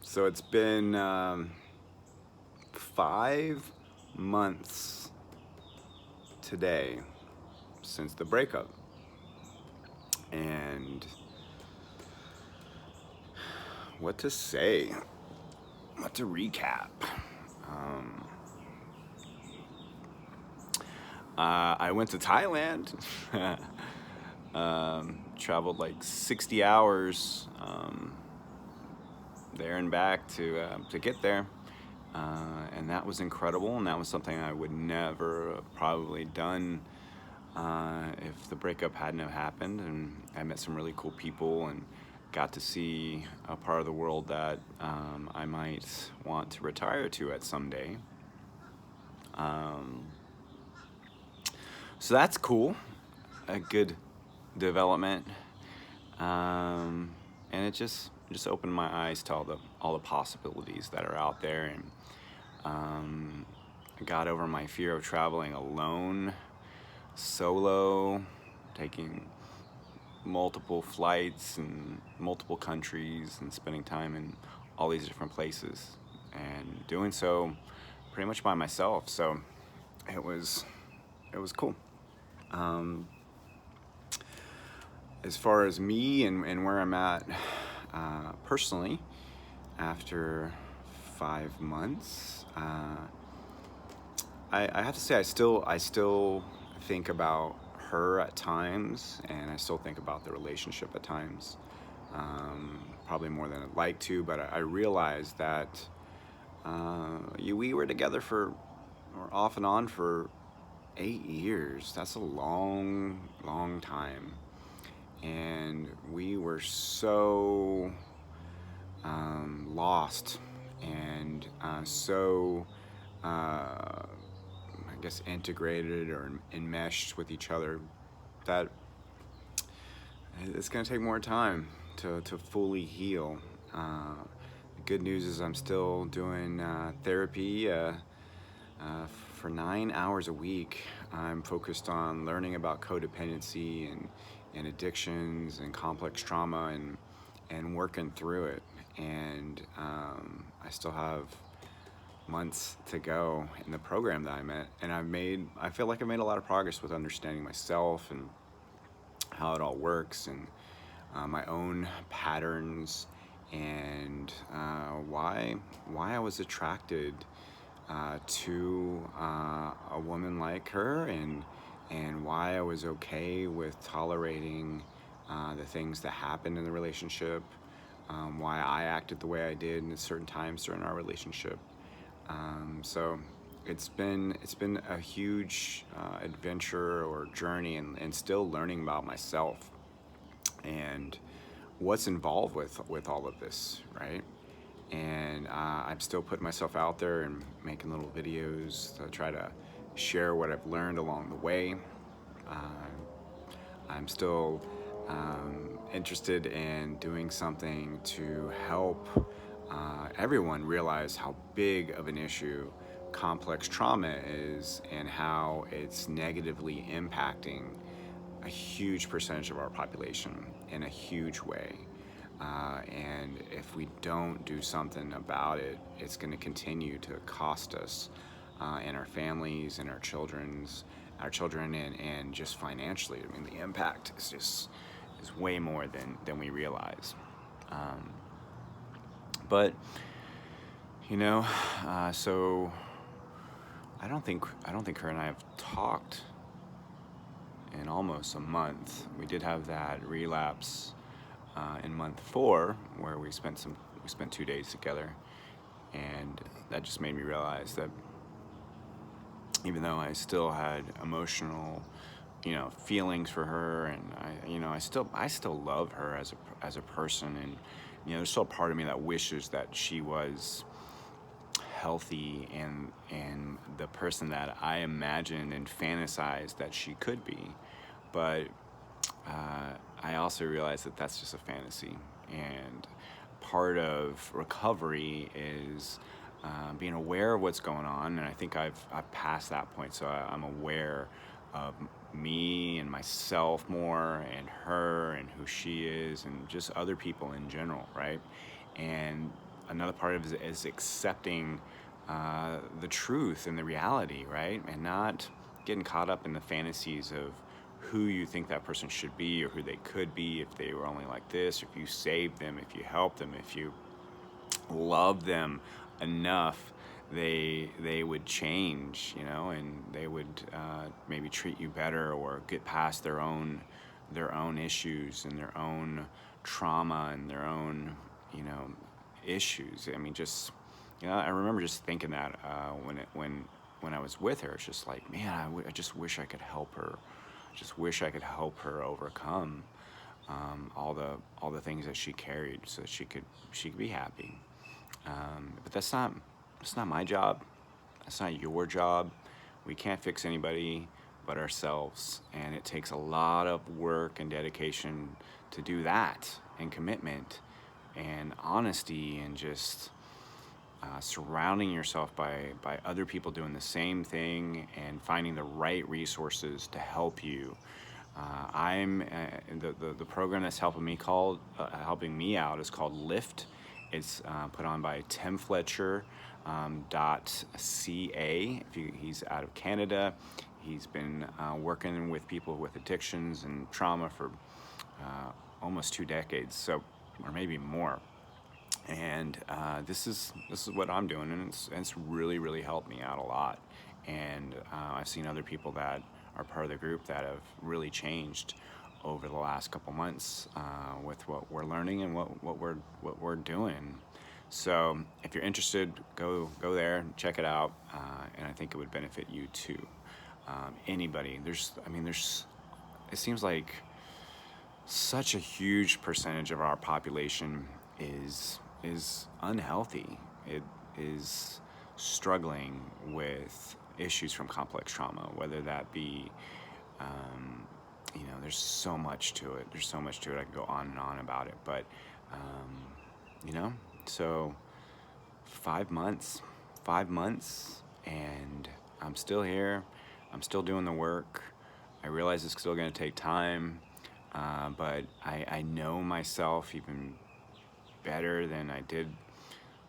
So it's been 5 months today since the breakup. And what to say? What to recap? Um, I went to Thailand. Traveled like 60 hours there and back to get there. And that was incredible, and that was something I would never have probably done if the breakup hadn't have happened. And I met some really cool people and got to see a part of the world that I might want to retire to at someday. Um, so that's cool, a good development, and it just opened my eyes to all the possibilities that are out there, and I got over my fear of traveling alone, solo, taking multiple flights and multiple countries and spending time in all these different places and doing so pretty much by myself. So it was cool. Um, as far as me and where I'm at personally, after 5 months, I have to say I still think about her at times, and I still think about the relationship at times. Probably more than I'd like to, but I realized that we were together or off and on for 8 years. That's a long time. And we were so lost and so, I guess, integrated or enmeshed with each other that it's going to take more time to fully heal. The good news is I'm still doing therapy for 9 hours a week. I'm focused on learning about codependency and addictions and complex trauma and working through it. And I still have months to go in the program that I'm at, and I feel like I've made a lot of progress with understanding myself and how it all works, and my own patterns, and why I was attracted to a woman like her, and why I was okay with tolerating the things that happened in the relationship, why I acted the way I did in certain times during our relationship. So it's been a huge adventure or journey, and still learning about myself and what's involved with all of this, right? And I'm still putting myself out there and making little videos to try to share what I've learned along the way. Uh, I'm still interested in doing something to help everyone realize how big of an issue complex trauma is, and how it's negatively impacting a huge percentage of our population in a huge way. And if we don't do something about it, it's going to continue to cost us and our families and our children, and just financially. I mean, the impact is way more than we realize. Um, but so I don't think her and I have talked in almost a month. We did have that relapse in month 4, where we spent 2 days together, and that just made me realize that even though I still had emotional, feelings for her, and I still love her as a person, and there's still a part of me that wishes that she was healthy and the person that I imagined and fantasized that she could be. But I also realize that that's just a fantasy, and part of recovery is being aware of what's going on. And I think I've passed that point, so I'm aware of me and myself more, and her and who she is, and just other people in general, right? And another part of it is accepting the truth and the reality, right? And not getting caught up in the fantasies of who you think that person should be or who they could be if they were only like this, or if you saved them, if you helped them, if you love them enough, they would change, you know, and they would maybe treat you better or get past their own issues and their own trauma and their own, you know, issues. I mean, just, you know, I remember just thinking that when I was with her, it's just like, man, I just wish I could help her. I just wish I could help her overcome all the things that she carried, so that she could be happy. But that's not my job. That's not your job. We can't fix anybody but ourselves, and it takes a lot of work and dedication to do that, and commitment and honesty, and just surrounding yourself by other people doing the same thing and finding the right resources to help you. I'm the program that's helping me out is called Lift. It's put on by Tim Fletcher .ca. He's out of Canada. He's been working with people with addictions and trauma for almost 2 decades, so, or maybe more. And this is what I'm doing, and it's really helped me out a lot. And I've seen other people that are part of the group that have really changed over the last couple months with what we're learning and what we're doing. So if you're interested, go there, check it out, and I think it would benefit you too. Anybody, it seems like such a huge percentage of our population is unhealthy. It is struggling with issues from complex trauma, whether that be, you know, there's so much to it. I could go on and on about it, but, you know, so 5 months, and I'm still here. I'm still doing the work. I realize it's still going to take time, but I know myself even better than I did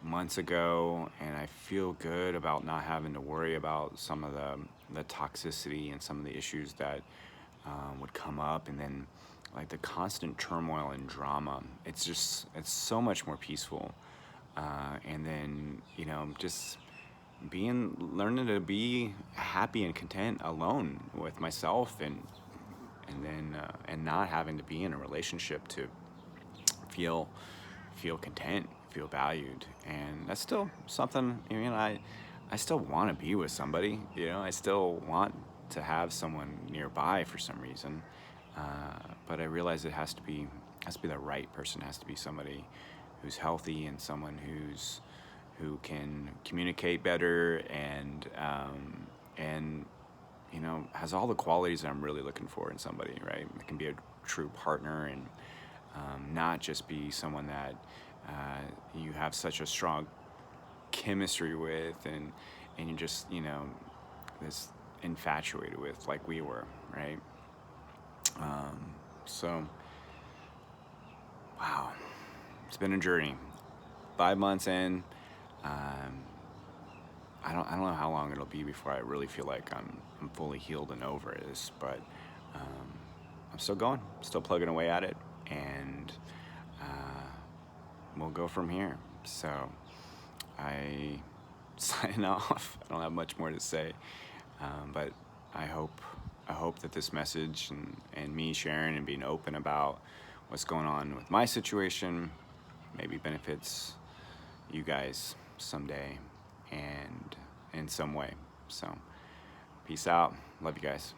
months ago, and I feel good about not having to worry about some of the toxicity and some of the issues that would come up, and then like the constant turmoil and drama. It's so much more peaceful, and then, you know, just learning to be happy and content alone with myself, and then and not having to be in a relationship to feel content, feel valued. And that's still something, I mean, I still want to be with somebody, you know, I still want to have someone nearby for some reason, but I realize it has to be the right person. It has to be somebody who's healthy, and someone who can communicate better, and you know, has all the qualities that I'm really looking for in somebody, right? It can be a true partner, and not just be someone that you have such a strong chemistry with, and you're just, you know, this infatuated with, like we were, right? So, wow, it's been a journey. 5 months in, I don't know how long it'll be before I really feel like I'm fully healed and over this, but I'm still going, still plugging away at it, and we'll go from here. So I sign off. I don't have much more to say, but I hope that this message, and me sharing and being open about what's going on with my situation maybe benefits you guys someday, and in some way. So peace out. Love you guys.